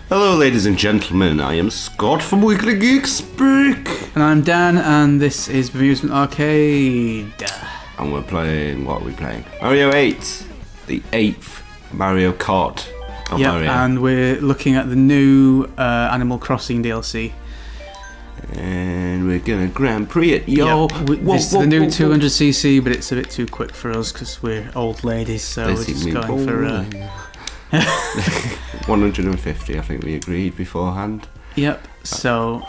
Hello, ladies and gentlemen. I am Scott from Weekly Geek Speak. And I'm Dan, and this is Bemusement Arcade. And we're playing, what are we playing? Mario 8. The 8th Mario Kart. Yep, Mario. and we're looking at the new Animal Crossing DLC. And we're gonna Grand Prix it, yo! Yep. This is the new 200cc, but it's a bit too quick for us because we're old ladies, so we're just going for... 150, I think we agreed beforehand. Yep, so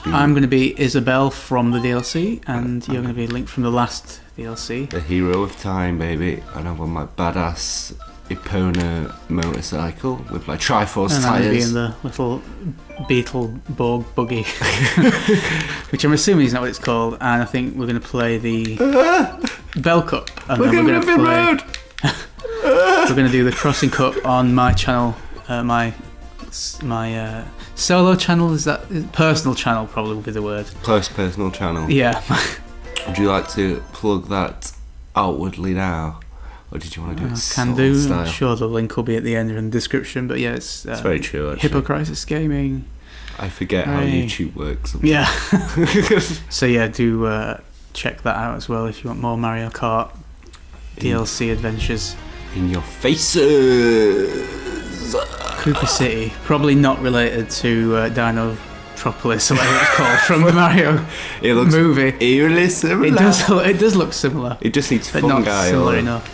I'm going to be Isabelle from the DLC, and you're going to be Link from the last DLC. The hero of time, baby. And I'm on my badass Epona motorcycle with my Triforce and tyres. I'm going to be in the little Beetleborg buggy, which I'm assuming is not what it's called, and I think we're going to play the Bell Cup. And we're then going to play... We're going to do the Crossing Cup on my channel, my solo channel. Is that personal channel? Probably would be the word. Close personal channel. Yeah. Would you like to plug that outwardly now, or did you want to do it? Can do. Style? I'm sure the link will be at the end in the description. But yeah, it's very true. Actually. Hypocrisis Gaming. I forget how YouTube works. Sometimes. Yeah. So yeah, do check that out as well if you want more Mario Kart DLC adventures. In your faces. Cooper City, probably not related to Dino Tropolis or whatever it's called from the Mario movie. Eerily similar. It does look similar. It just needs but fungi. Not similar enough.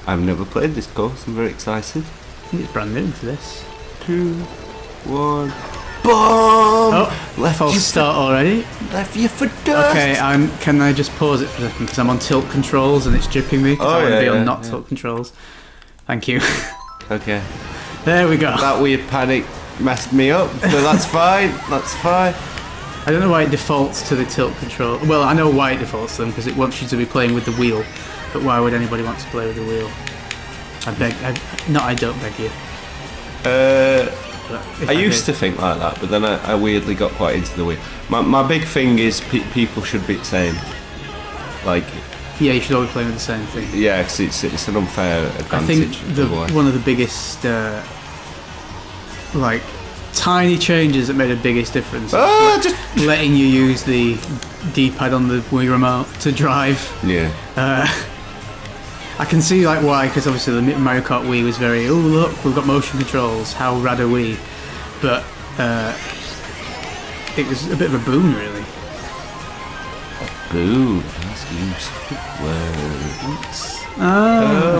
I've never played this course. I'm very excited. I think it's brand new for this. 2, 1. Boom! Oh, false start already. Left you for dust. Okay, can I just pause it for a second because I'm on tilt controls and it's jipping me because I want to be on not tilt controls. Thank you. Okay. There we go. That weird panic messed me up, but that's fine. That's fine. I don't know why it defaults to the tilt control. Well, I know why it defaults to them because it wants you to be playing with the wheel. But why would anybody want to play with the wheel? I don't beg you. I used to think like that, but then I weirdly got quite into the wheel. My big thing is people should be the same. Like. Yeah, you should always play with the same thing. Yeah, because it's an unfair advantage. I think one of the biggest, tiny changes that made the biggest difference is just letting you use the D-pad on the Wii remote to drive. Yeah. I can see why, because obviously the Mario Kart Wii was very, oh look, we've got motion controls, how rad are we? But it was a bit of a boon, really. Boom, that's useful word.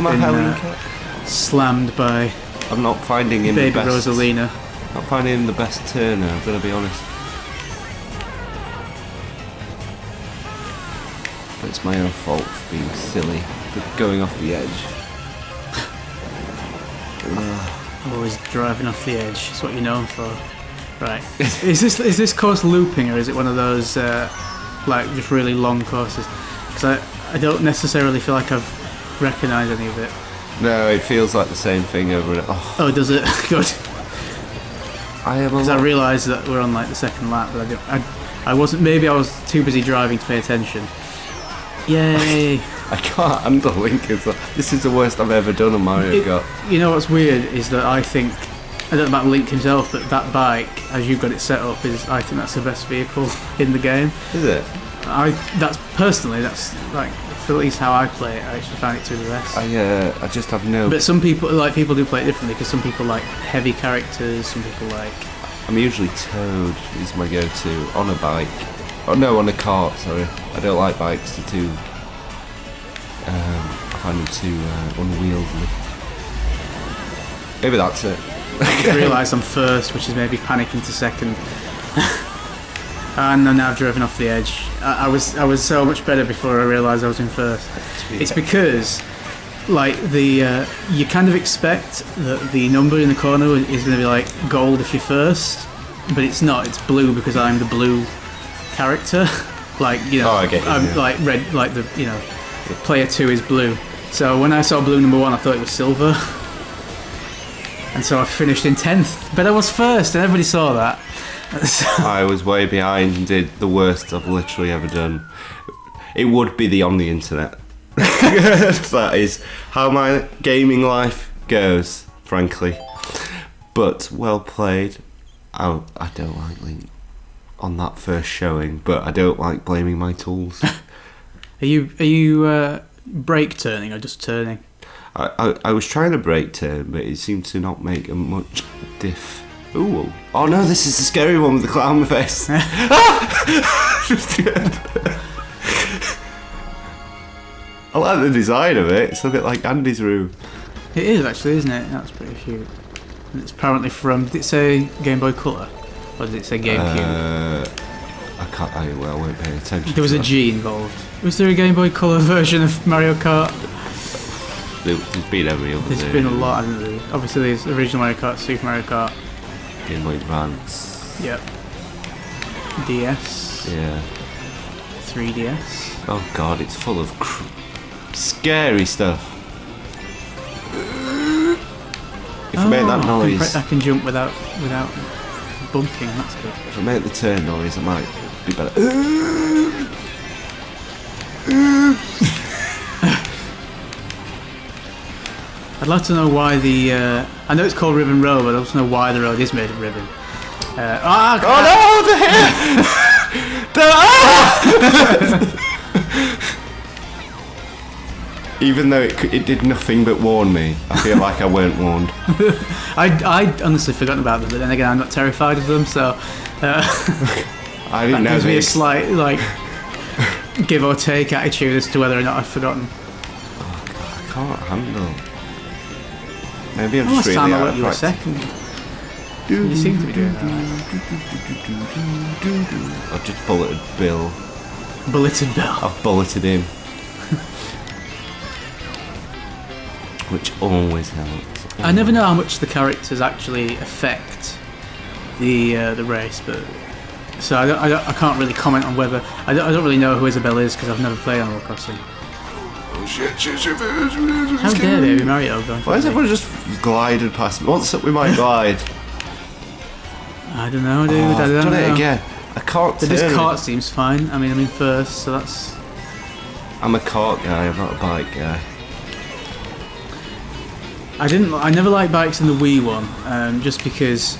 My Helen slammed by I'm not finding him baby the best. Rosalina. Not finding him the best turner, I'm going to be honest. But it's my own fault for being silly, for going off the edge. Always driving off the edge, that's what you're known for. Right. Is this course looping, or is it one of those just really long courses? Because I don't necessarily feel like I've recognised any of it. No, it feels like the same thing over and over. Oh, does it? Good. Because I realised that we're on the second lap, but I wasn't. Maybe I was too busy driving to pay attention. Yay! I can't handle Link. This is the worst I've ever done on Mario Kart. You know what's weird is that I don't know about Link himself, but that bike, as you've got it set up, I think that's the best vehicle in the game. Is it? That's for at least how I play it. I actually find it to be the best. I just have no. But some people do play it differently because some people like heavy characters. Some people like. I'm usually Toad is my go-to on a bike. Oh no, on a kart. Sorry, I don't like bikes. They're too. I find them too unwieldy. Maybe that's it. I just realised I'm first, which is maybe panicking to second. And now I've driven off the edge. I was so much better before I realised I was in first. It's because, you kind of expect that the number in the corner is going to be gold if you're first, but it's not. It's blue because I'm the blue character. I get you. I'm red. Player 2 is blue. So when I saw blue number 1, I thought it was silver. And so I finished in 10th, but I was first, and everybody saw that. I was way behind and did the worst I've literally ever done. It would be on the internet. That is how my gaming life goes, frankly. But well played. I don't like Link on that first showing, but I don't like blaming my tools. Are you brake turning or just turning? I was trying to brake turn, but it seemed to not make a much diff. Ooh. Oh no, this is the scary one with the clown face. I like the design of it. It's a bit like Andy's room. It is actually, isn't it? That's pretty cute. And it's apparently from. Did it say Game Boy Color, or did it say GameCube? I can't. I won't pay attention. There was a G involved. Was there a Game Boy Color version of Mario Kart? There's been every other. There's been a lot, hasn't there? Obviously, there's original Mario Kart, Super Mario Kart. Game Boy Advance. Yep. DS. Yeah. 3DS. Oh god, it's full of scary stuff. If I make that noise, I can jump without bumping. That's good. if I make the turn noise, I might be better. I'd like to know why the. I know it's called Ribbon Road, but I'd love to know why the road is made of ribbon. Oh no! Even though it did nothing but warn me, I feel like I weren't warned. I'd honestly forgotten about them, but then again, I'm not terrified of them, so. I didn't know. Gives me a slight give or take attitude as to whether or not I've forgotten. Oh god, I can't handle. Maybe I'm Last just time really I out let of you a practice. second. You seem to be doing that. I've just bulleted Bill. Bulleted Bill. I've bulleted him. Which always helps. I never know how much the characters actually affect the race, but so I can't really comment on whether I don't really know who Isabelle is because I've never played Animal Crossing. Oh shit. How dare Baby Mario go? Why has everyone just glided past me? What's up with my glide? I don't know, dude. Oh, I I've don't done know. it again. I can't turn. This cart seems fine. I mean, I'm in first, so that's. I'm a cart guy. I'm not a bike guy. I never liked bikes in the Wii one, just because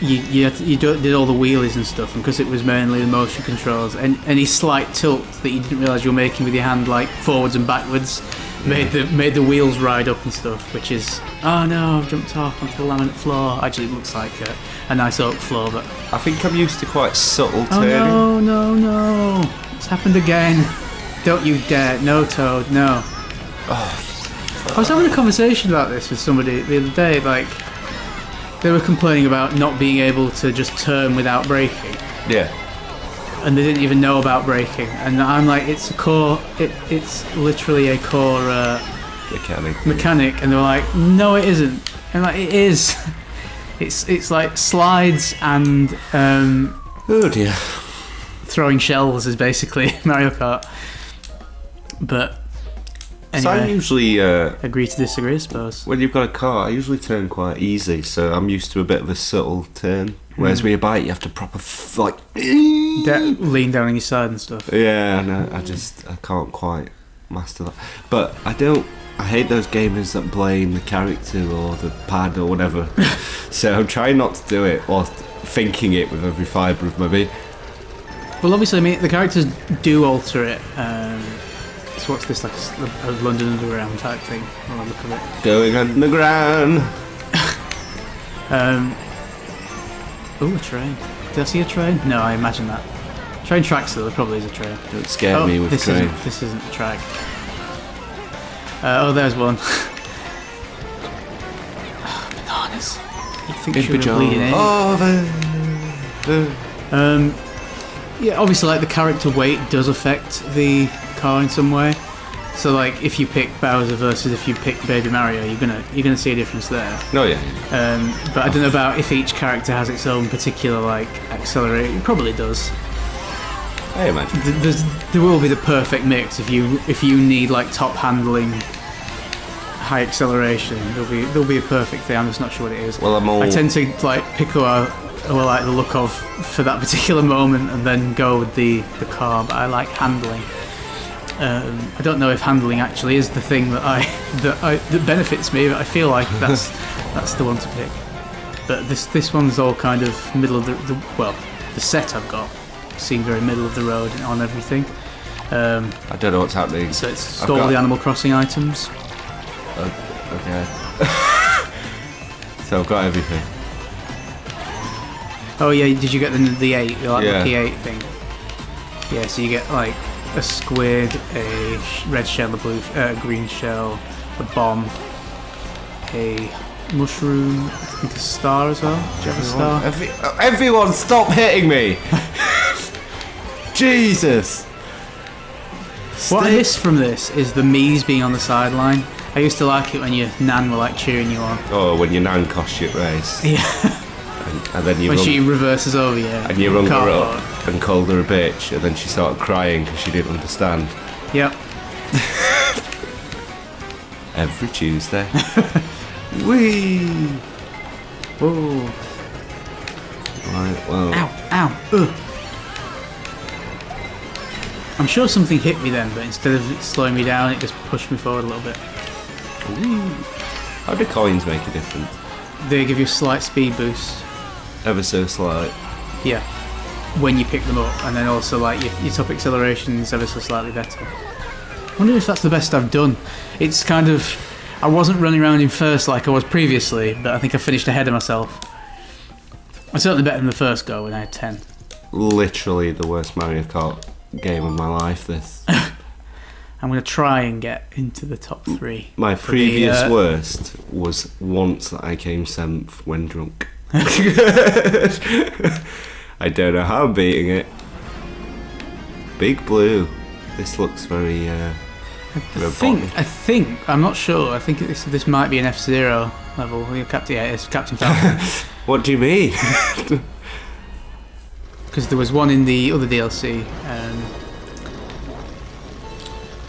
you did all the wheelies and stuff, and because it was mainly the motion controls and any slight tilt that you didn't realise you were making with your hand, like forwards and backwards, made the wheels ride up and stuff. Which is, oh no, I've jumped off onto the laminate floor. Actually, it looks like a nice oak floor, but I think I'm used to quite subtle oh turning. no, it's happened again. Don't you dare, no Toad, no. Oh, I was having a conversation about this with somebody the other day, like, they were complaining about not being able to just turn without braking. yeah. And they didn't even know about braking. And I'm like, it's it's literally a core mechanic. And they were like, no it isn't. And like, it is. It's like slides and Oh dear. throwing shells is basically Mario Kart. But So anyway, I'm usually agree to disagree, I suppose. when you've got a car, I usually turn quite easy, so I'm used to a bit of a subtle turn. Whereas with your bike, you have to proper Lean down on your side and stuff. Yeah, no, I can't quite master that. But I hate those gamers that blame the character or the pad or whatever. So I'm trying not to do it or thinking it with every fibre of my being. Well, obviously, I mean, the characters do alter it. So what's this, like a London Underground type thing? I'll look at it. Going underground. Oh, a train. Did I see a train? No, I imagine that. Train tracks, though, there probably is a train. Don't scare me with trains. This isn't a track. Oh, there's one. Oh, bananas. You think she would bleed in? Yeah, obviously, like, the character weight does affect the car in some way. So, like, if you pick Bowser versus if you pick Baby Mario, you're gonna see a difference there. Oh yeah. But I don't know about if each character has its own particular, like, accelerator. It probably does. I imagine. There will be the perfect mix if you need, like, top handling, high acceleration. There'll be a perfect thing. I'm just not sure what it is. Well, I tend to, like, pick who I like the look of for that particular moment and then go with the car. But I like handling. I don't know if handling actually is the thing that benefits me, but I feel like that's the one to pick. But this one's all kind of middle of the set I've got seemed very middle of the road on everything. I don't know what's happening. So it's all the Animal Crossing items. Okay. So I've got everything. Oh yeah, did you get the 8? The lucky 8 thing? Yeah, so you get like a squid, a red shell, a green shell, a bomb, a mushroom, I think a star as well. Do you have a star? Everyone stop hitting me! Jesus! What I miss from this is the Mii's being on the sideline. I used to like it when your nan were like cheering you on. Oh, when your nan cost you a race. Yeah. And then you when she reverses over, yeah. And you rung her up and called her a bitch, and then she started crying because she didn't understand. Yep. Every Tuesday. Whee! Whoa. Right, well. Ow, ugh. I'm sure something hit me then, but instead of it slowing me down, it just pushed me forward a little bit. Ooh. How do coins make a difference? They give you a slight speed boost. Ever so slight. Yeah. When you pick them up, and then also like your top acceleration is ever so slightly better. I wonder if that's the best I've done. It's kind of... I wasn't running around in first like I was previously, but I think I finished ahead of myself. I'm certainly better than the first go when I had 10. Literally the worst Mario Kart game of my life, this. I'm going to try and get into the top 3. My previous worst was once that I came 7th when drunk. I don't know how I'm beating it. Big Blue. This looks very I think, I'm not sure, I think this might be an F-Zero level. It's Captain Falcon. What do you mean? Because there was one in the other DLC.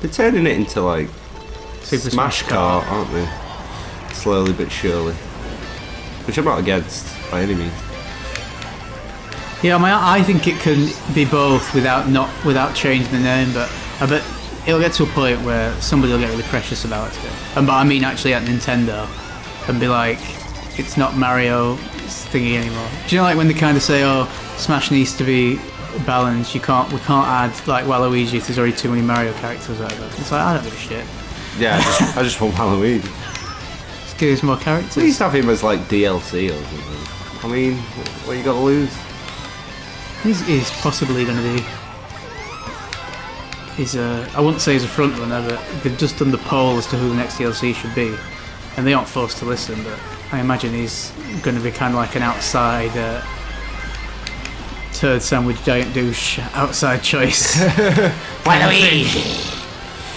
They're turning it into like Super Smash Kart, aren't they? Slowly but surely. Which I'm not against by any means. Yeah, I think it can be both without changing the name, but I bet it'll get to a point where somebody will get really precious about it. And but I mean actually at Nintendo, and be like, it's not Mario thingy anymore. Do you know like when they kind of say, oh, Smash needs to be balanced, we can't add like Waluigi if there's already too many Mario characters or whatever. It's like, I don't give a shit. Yeah, I just want Waluigi. Just give us more characters. Please have him as like DLC or something. I mean, what you got to lose? He's possibly going to be. I wouldn't say he's a front runner, but they've just done the poll as to who the next DLC should be, and they aren't forced to listen. But I imagine he's going to be kind of like an outside turd sandwich giant douche outside choice.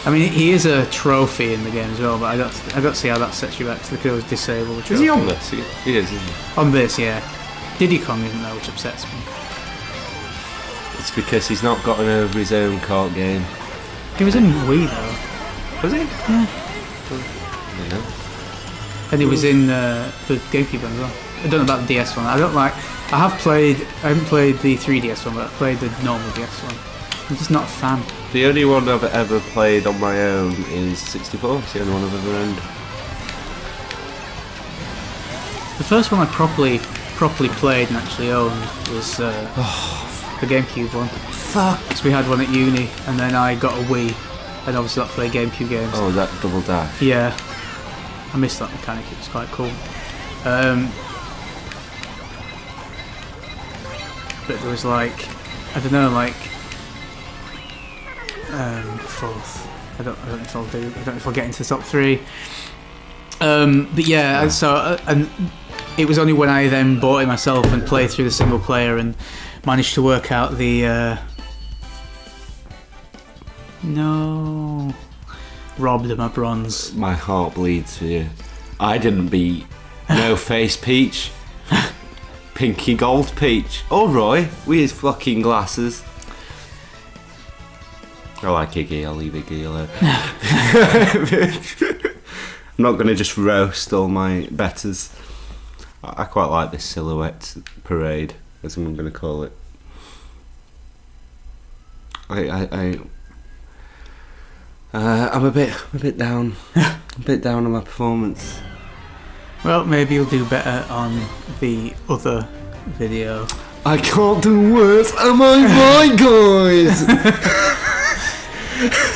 I mean, he is a trophy in the game as well, but I don't see how that sets you back. So they could always disable the trophy. Is he on this? He is, isn't he? On this, yeah. Diddy Kong isn't though, which upsets me. It's because he's not gotten over his own kart game. He was in Wii though. Was he? Yeah. I don't know. And he was in the GameCube one as well. I don't know about the DS one. I haven't played the 3DS one, but I've played the normal DS one. I'm just not a fan. The only one I've ever played on my own is 64. It's the only one I've ever owned. The first one I properly played and actually owned was the GameCube one. Fuck. So we had one at uni, and then I got a Wii, and obviously I played GameCube games. Oh, that double dash. Yeah, I missed that mechanic. It was quite cool. But there was like, I don't know, like fourth. I don't know if I'll do. I don't know if I'll get into the top 3. But yeah, so and it was only when I then bought it myself and played through the single player and managed to work out the robbed of my bronze. My heart bleeds for you. I didn't beat No Face Peach. Pinky Gold Peach. Oh, Roy, with his fucking glasses. I like Iggy, I'll leave Iggy alone. I'm not going to just roast all my betters. I quite like this silhouette parade, as I'm going to call it. I'm a bit down. A bit down on my performance. Well, maybe you'll do better on the other video. I can't do worse. Am I right, guys?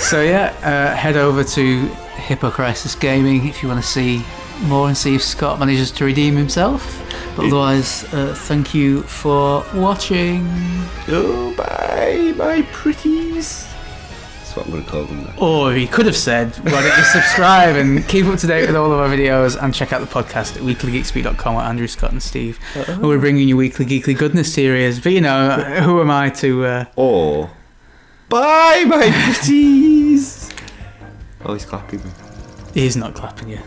So yeah, head over to Hippocrisis Gaming if you want to see more and see if Scott manages to redeem himself. But otherwise, thank you for watching. Oh, bye, my pretties. That's what I'm going to call them now. Or he could have said, why don't you subscribe and keep up to date with all of our videos, and check out the podcast at weeklygeekspeak.com with Andrew, Scott and Steve, who are bringing you weekly geekly goodness series. But you know, who am I to... Or, bye, my pretties. Oh, he's clapping me. He's not clapping you.